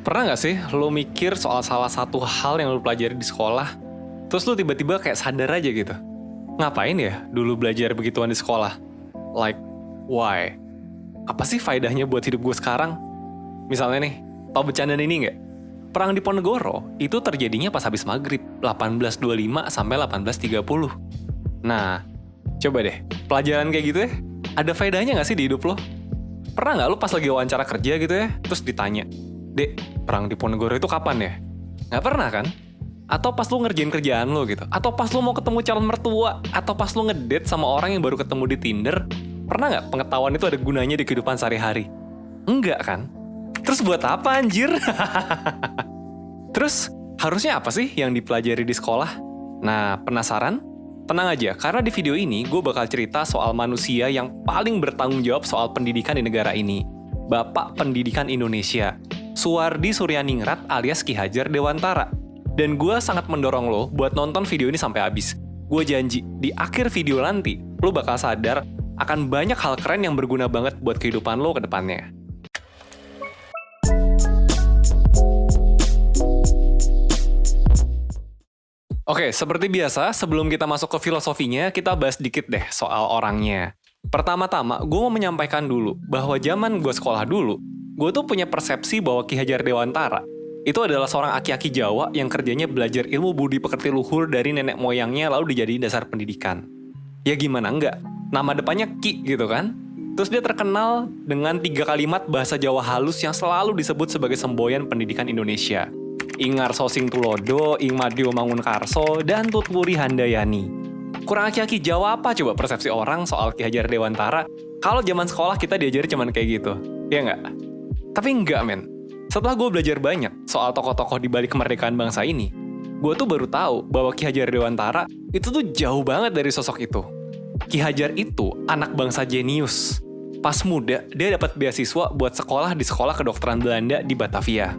Pernah nggak sih lo mikir soal salah satu hal yang lo pelajari di sekolah, terus lo tiba-tiba kayak sadar aja gitu? Ngapain ya dulu belajar begituan di sekolah? Like, why? Apa sih faedahnya buat hidup gue sekarang? Misalnya nih, tau bercandaan ini nggak? Perang di Ponegoro itu terjadinya pas habis maghrib, 1825 sampai 1830. Nah, coba deh, pelajaran kayak gitu ya, ada faedahnya nggak sih di hidup lo? Pernah nggak lo pas lagi wawancara kerja gitu ya, terus ditanya, Dek, perang di Ponegoro itu kapan ya? Nggak pernah kan? Atau pas lu ngerjain kerjaan lo gitu? Atau pas lu mau ketemu calon mertua? Atau pas lu ngedate sama orang yang baru ketemu di Tinder? Pernah nggak pengetahuan itu ada gunanya di kehidupan sehari-hari? Enggak kan? Terus buat apa anjir? Terus harusnya apa sih yang dipelajari di sekolah? Nah, penasaran? Tenang aja, karena di video ini gue bakal cerita soal manusia yang paling bertanggung jawab soal pendidikan di negara ini. Bapak Pendidikan Indonesia, Suwardi Suryaningrat alias Ki Hajar Dewantara. Dan gue sangat mendorong lo buat nonton video ini sampai habis. Gue janji, di akhir video nanti, lo bakal sadar akan banyak hal keren yang berguna banget buat kehidupan lo ke depannya. Oke, seperti biasa, sebelum kita masuk ke filosofinya, kita bahas dikit deh soal orangnya. Pertama-tama, gue mau menyampaikan dulu bahwa zaman gue sekolah dulu, gue tuh punya persepsi bahwa Ki Hajar Dewantara itu adalah seorang aki-aki Jawa yang kerjanya belajar ilmu budi pekerti luhur dari nenek moyangnya lalu dijadiin dasar pendidikan. Ya gimana enggak? Nama depannya Ki gitu kan? Terus dia terkenal dengan 3 kalimat bahasa Jawa halus yang selalu disebut sebagai semboyan pendidikan Indonesia. Ingar Sosing Tulodo, Ing Madyo Mangunkarso, dan Tutwuri Handayani. Kurang aki-aki Jawa apa coba persepsi orang soal Ki Hajar Dewantara kalau zaman sekolah kita diajari cuman kayak gitu? Ya nggak? Tapi enggak men. Setelah gue belajar banyak soal tokoh-tokoh di balik kemerdekaan bangsa ini, gue tuh baru tahu bahwa Ki Hajar Dewantara itu tuh jauh banget dari sosok itu. Ki Hajar itu anak bangsa jenius. Pas muda, dia dapat beasiswa buat sekolah di sekolah kedokteran Belanda di Batavia.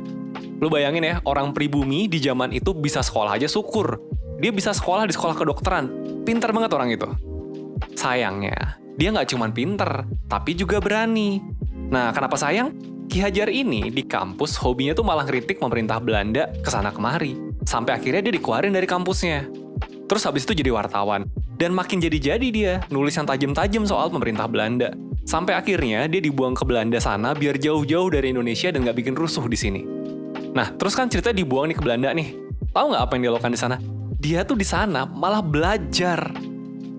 Lu bayangin ya, orang pribumi di zaman itu bisa sekolah aja syukur. Dia bisa sekolah di sekolah kedokteran. Pinter banget orang itu. Sayangnya, dia nggak cuma pinter, tapi juga berani. Nah, kenapa sayang? Ki Hajar ini di kampus hobinya tuh malah kritik pemerintah Belanda kesana kemari. Sampai akhirnya dia dikeluarin dari kampusnya. Terus habis itu jadi wartawan. Dan makin jadi-jadi dia, nulis yang tajam-tajam soal pemerintah Belanda. Sampai akhirnya dia dibuang ke Belanda sana biar jauh-jauh dari Indonesia dan nggak bikin rusuh di sini. Nah, terus kan ceritanya dibuang nih ke Belanda nih. Tahu nggak apa yang dia lakukan di sana? Dia tuh di sana malah belajar.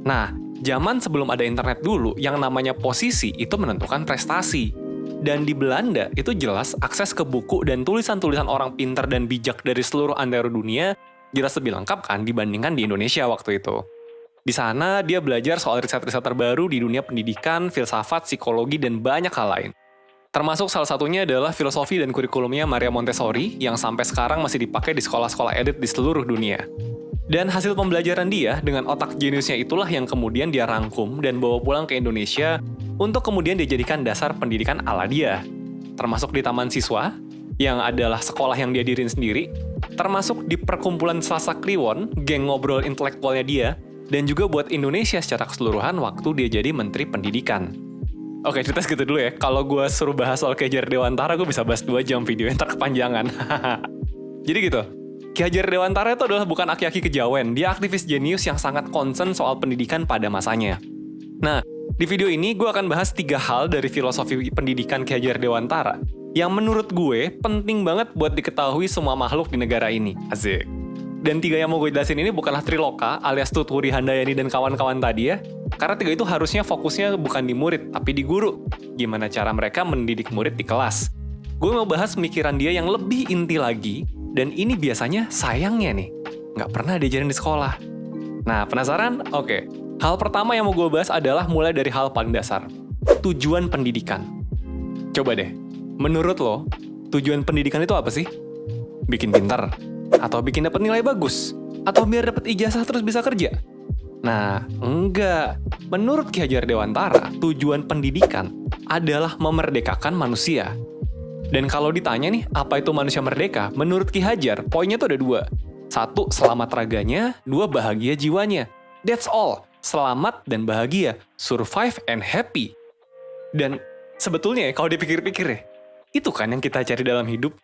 Nah, zaman sebelum ada internet dulu, yang namanya posisi itu menentukan prestasi. Dan di Belanda itu jelas akses ke buku dan tulisan-tulisan orang pintar dan bijak dari seluruh antero dunia jelas lebih lengkap kan dibandingkan di Indonesia waktu itu. Di sana dia belajar soal riset-riset terbaru di dunia pendidikan, filsafat, psikologi, dan banyak hal lain. Termasuk salah satunya adalah filosofi dan kurikulumnya Maria Montessori yang sampai sekarang masih dipakai di sekolah-sekolah elit di seluruh dunia. Dan hasil pembelajaran dia dengan otak jeniusnya itulah yang kemudian dia rangkum dan bawa pulang ke Indonesia untuk kemudian dijadikan dasar pendidikan ala dia. Termasuk di Taman Siswa, yang adalah sekolah yang dia diriin sendiri, termasuk di Perkumpulan Selasa Kliwon, geng ngobrol intelektualnya dia, dan juga buat Indonesia secara keseluruhan waktu dia jadi Menteri Pendidikan. Oke, cerita segitu dulu ya. Kalau gue suruh bahas soal Ki Hajar Dewantara, gue bisa bahas 2 jam video yang terkepanjangan. Jadi gitu. Ki Hajar Dewantara itu adalah bukan aki-aki kejawen. Dia aktivis jenius yang sangat concern soal pendidikan pada masanya. Nah, di video ini gue akan bahas 3 hal dari filosofi pendidikan Ki Hajar Dewantara yang menurut gue penting banget buat diketahui semua makhluk di negara ini. Asik. Dan 3 yang mau gue jelasin ini bukanlah Triloka alias Tutwuri Handayani dan kawan-kawan tadi ya. Karena 3 itu harusnya fokusnya bukan di murid, tapi di guru. Gimana cara mereka mendidik murid di kelas. Gue mau bahas pemikiran dia yang lebih inti lagi, dan ini biasanya sayangnya nih, nggak pernah diajarin di sekolah. Nah, penasaran? Oke. Hal pertama yang mau gue bahas adalah mulai dari hal paling dasar. Tujuan pendidikan. Coba deh, menurut lo, tujuan pendidikan itu apa sih? Bikin pintar? Atau bikin dapat nilai bagus? Atau biar dapat ijazah terus bisa kerja? Nah, enggak. Menurut Ki Hajar Dewantara, tujuan pendidikan adalah memerdekakan manusia. Dan kalau ditanya nih, apa itu manusia merdeka? Menurut Ki Hajar, poinnya tuh ada 2. 1, selamat raganya. 2, bahagia jiwanya. That's all. Selamat dan bahagia. Survive and happy. Dan sebetulnya kalau dipikir-pikir ya, itu kan yang kita cari dalam hidup.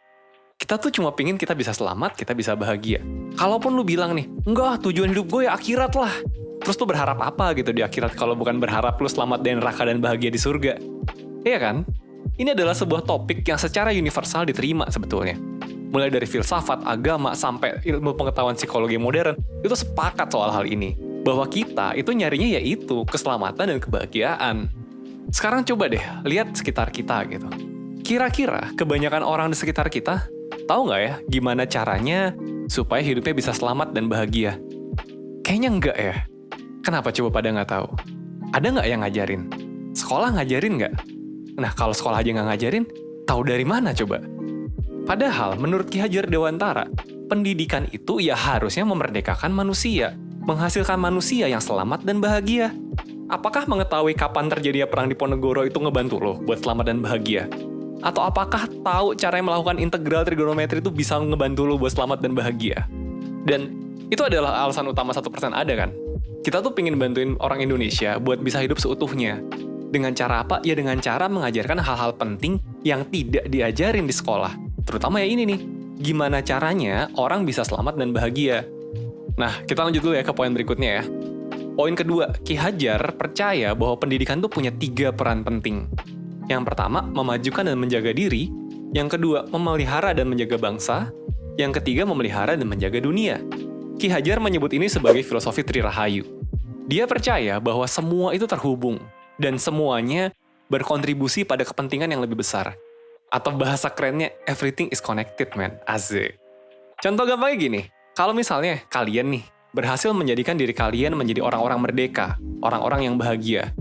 Kita tuh cuma pingin kita bisa selamat, kita bisa bahagia. Kalaupun lu bilang nih, enggak, tujuan hidup gue ya akhirat lah. Terus lu berharap apa gitu di akhirat kalau bukan berharap lu selamat dari neraka dan bahagia di surga? Iya kan? Ini adalah sebuah topik yang secara universal diterima sebetulnya. Mulai dari filsafat, agama, sampai ilmu pengetahuan psikologi modern, itu sepakat soal hal ini. Bahwa kita itu nyarinya yaitu keselamatan dan kebahagiaan. Sekarang coba deh, lihat sekitar kita gitu. Kira-kira kebanyakan orang di sekitar kita tahu nggak ya gimana caranya supaya hidupnya bisa selamat dan bahagia? Kayaknya enggak ya. Kenapa coba pada nggak tahu? Ada nggak yang ngajarin? Sekolah ngajarin nggak? Nah, kalau sekolah aja nggak ngajarin, tahu dari mana coba? Padahal, menurut Ki Hajar Dewantara, pendidikan itu ya harusnya memerdekakan manusia, menghasilkan manusia yang selamat dan bahagia. Apakah mengetahui kapan terjadinya perang di Ponegoro itu ngebantu lo buat selamat dan bahagia? Atau apakah tahu cara melakukan integral trigonometri itu bisa ngebantu lo buat selamat dan bahagia? Dan itu adalah alasan utama 1% ada kan? Kita tuh pengen bantuin orang Indonesia buat bisa hidup seutuhnya. Dengan cara apa? Ya dengan cara mengajarkan hal-hal penting yang tidak diajarin di sekolah. Terutama ya ini nih, gimana caranya orang bisa selamat dan bahagia. Nah, kita lanjut dulu ya ke poin berikutnya ya. Poin kedua, Ki Hajar percaya bahwa pendidikan tuh punya 3 peran penting. Yang pertama, memajukan dan menjaga diri. Yang kedua, memelihara dan menjaga bangsa. Yang ketiga, memelihara dan menjaga dunia. Ki Hajar menyebut ini sebagai filosofi Trirahayu. Dia percaya bahwa semua itu terhubung, dan semuanya berkontribusi pada kepentingan yang lebih besar. Atau bahasa kerennya, everything is connected, man. Asik. Contoh gampangnya gini, kalau misalnya kalian nih, berhasil menjadikan diri kalian menjadi orang-orang merdeka, orang-orang yang bahagia.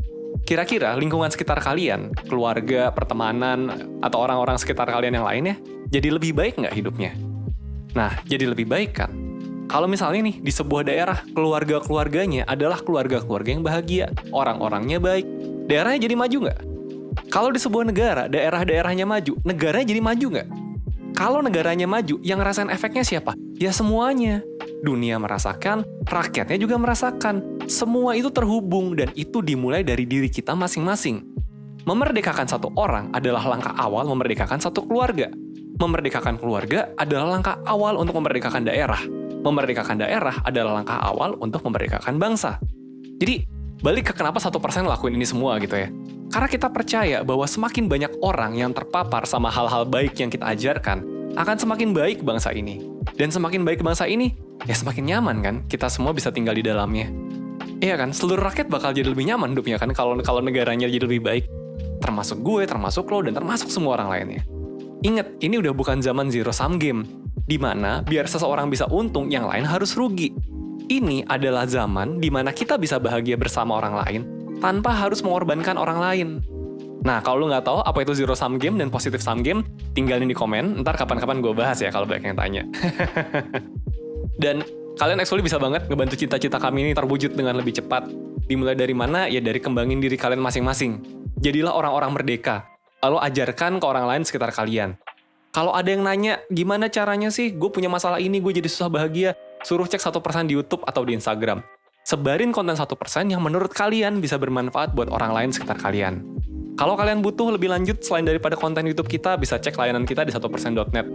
Kira-kira lingkungan sekitar kalian, keluarga, pertemanan, atau orang-orang sekitar kalian yang lainnya, jadi lebih baik nggak hidupnya? Nah, jadi lebih baik kan? Kalau misalnya nih, di sebuah daerah, keluarga-keluarganya adalah keluarga-keluarga yang bahagia, orang-orangnya baik, daerahnya jadi maju nggak? Kalau di sebuah negara, daerah-daerahnya maju, negaranya jadi maju nggak? Kalau negaranya maju, yang ngerasain efeknya siapa? Ya semuanya. Dunia merasakan, rakyatnya juga merasakan. Semua itu terhubung, dan itu dimulai dari diri kita masing-masing. Memerdekakan satu orang adalah langkah awal memerdekakan satu keluarga. Memerdekakan keluarga adalah langkah awal untuk memerdekakan daerah. Memerdekakan daerah adalah langkah awal untuk memerdekakan bangsa. Jadi, balik ke kenapa 1% lakuin ini semua gitu ya. Karena kita percaya bahwa semakin banyak orang yang terpapar sama hal-hal baik yang kita ajarkan, akan semakin baik bangsa ini. Dan semakin baik bangsa ini, ya semakin nyaman kan, kita semua bisa tinggal di dalamnya. Iya kan, seluruh rakyat bakal jadi lebih nyaman hidupnya kan, kalau negaranya jadi lebih baik. Termasuk gue, termasuk lo, dan termasuk semua orang lainnya. Ingat, ini udah bukan zaman zero sum game, di mana biar seseorang bisa untung, yang lain harus rugi. Ini adalah zaman di mana kita bisa bahagia bersama orang lain, tanpa harus mengorbankan orang lain. Nah, kalau lu nggak tahu apa itu zero sum game dan positive sum game, tinggalin di komen, ntar kapan-kapan gue bahas ya kalau banyak yang tanya. Dan kalian actually bisa banget ngebantu cita-cita kami ini terwujud dengan lebih cepat. Dimulai dari mana? Ya dari kembangin diri kalian masing-masing. Jadilah orang-orang merdeka. Lalu ajarkan ke orang lain sekitar kalian. Kalau ada yang nanya, gimana caranya sih gue punya masalah ini, gue jadi susah bahagia? Suruh cek 1% di YouTube atau di Instagram. Sebarin konten 1% yang menurut kalian bisa bermanfaat buat orang lain sekitar kalian. Kalau kalian butuh lebih lanjut selain daripada konten YouTube kita, bisa cek layanan kita di 1%.net.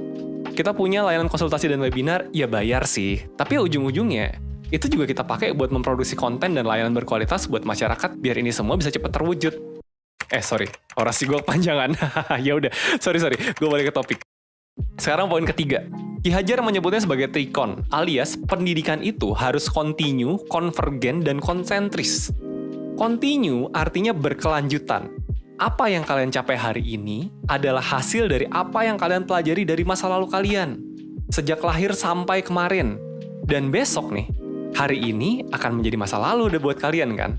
Kita punya layanan konsultasi dan webinar, ya bayar sih. Tapi ujung-ujungnya, itu juga kita pakai buat memproduksi konten dan layanan berkualitas buat masyarakat biar ini semua bisa cepat terwujud. Sorry, orasi gue kepanjangan. Ya udah, sorry, gue balik ke topik. Sekarang poin ketiga. Ki Hajar menyebutnya sebagai trikon, alias pendidikan itu harus kontinu, konvergen, dan konsentris. Kontinu artinya berkelanjutan. Apa yang kalian capai hari ini adalah hasil dari apa yang kalian pelajari dari masa lalu kalian. Sejak lahir sampai kemarin. Dan besok nih, hari ini akan menjadi masa lalu udah buat kalian kan?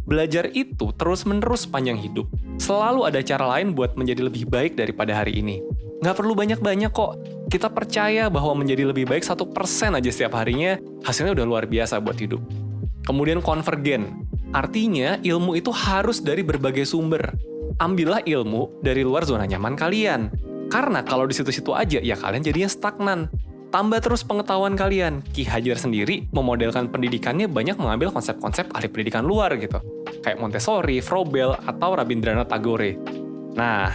Belajar itu terus-menerus panjang hidup. Selalu ada cara lain buat menjadi lebih baik daripada hari ini. Nggak perlu banyak-banyak kok. Kita percaya bahwa menjadi lebih baik 1% aja setiap harinya, hasilnya udah luar biasa buat hidup. Kemudian konvergen. Artinya ilmu itu harus dari berbagai sumber. Ambillah ilmu dari luar zona nyaman kalian. Karena kalau di situ-situ aja, ya kalian jadinya stagnan. Tambah terus pengetahuan kalian. Ki Hajar sendiri memodelkan pendidikannya banyak mengambil konsep-konsep ahli pendidikan luar gitu. Kayak Montessori, Froebel, atau Rabindranath Tagore. Nah,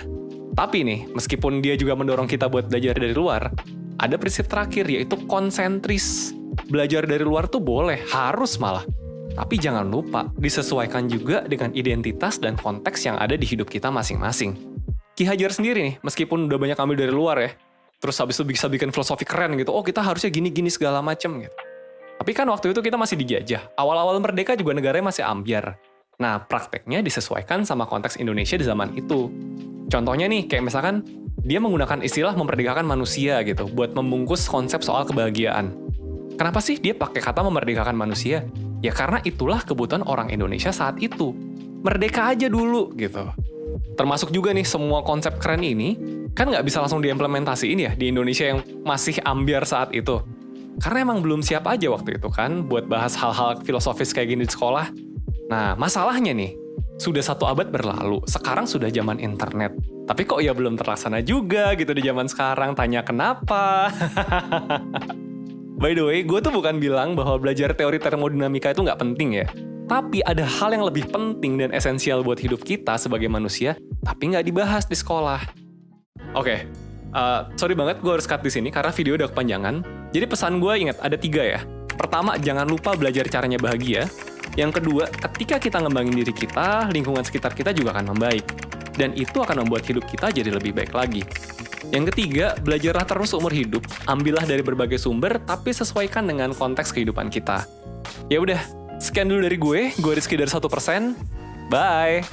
Tapi nih, meskipun dia juga mendorong kita buat belajar dari luar, ada prinsip terakhir yaitu konsentris. Belajar dari luar tuh boleh, harus malah. Tapi jangan lupa, disesuaikan juga dengan identitas dan konteks yang ada di hidup kita masing-masing. Ki Hajar sendiri nih, meskipun udah banyak ambil dari luar ya, terus habis itu bisa bikin filosofi keren gitu, oh kita harusnya gini-gini segala macem gitu. Tapi kan waktu itu kita masih dijajah, awal-awal merdeka juga negaranya masih ambyar. Nah, prakteknya disesuaikan sama konteks Indonesia di zaman itu. Contohnya nih, kayak misalkan, dia menggunakan istilah memerdekakan manusia gitu, buat membungkus konsep soal kebahagiaan. Kenapa sih dia pakai kata memerdekakan manusia? Ya karena itulah kebutuhan orang Indonesia saat itu. Merdeka aja dulu gitu. Termasuk juga nih semua konsep keren ini, kan nggak bisa langsung diimplementasiin ya di Indonesia yang masih ambyar saat itu. Karena emang belum siap aja waktu itu kan buat bahas hal-hal filosofis kayak gini di sekolah. Nah, masalahnya nih, sudah 1 abad berlalu, sekarang sudah zaman internet. Tapi kok ya belum terlaksana juga gitu di zaman sekarang, tanya kenapa? By the way, gue tuh bukan bilang bahwa belajar teori termodinamika itu nggak penting ya. Tapi ada hal yang lebih penting dan esensial buat hidup kita sebagai manusia, tapi nggak dibahas di sekolah. Oke, sorry banget gue harus cut di sini karena video udah kepanjangan. Jadi pesan gue ingat ada 3 ya. Pertama, jangan lupa belajar caranya bahagia. Yang kedua, ketika kita ngembangin diri kita, lingkungan sekitar kita juga akan membaik. Dan itu akan membuat hidup kita jadi lebih baik lagi. Yang ketiga, belajarlah terus seumur hidup, ambillah dari berbagai sumber, tapi sesuaikan dengan konteks kehidupan kita. Ya udah, sekian dulu dari gue Rizky dari 1%. Bye!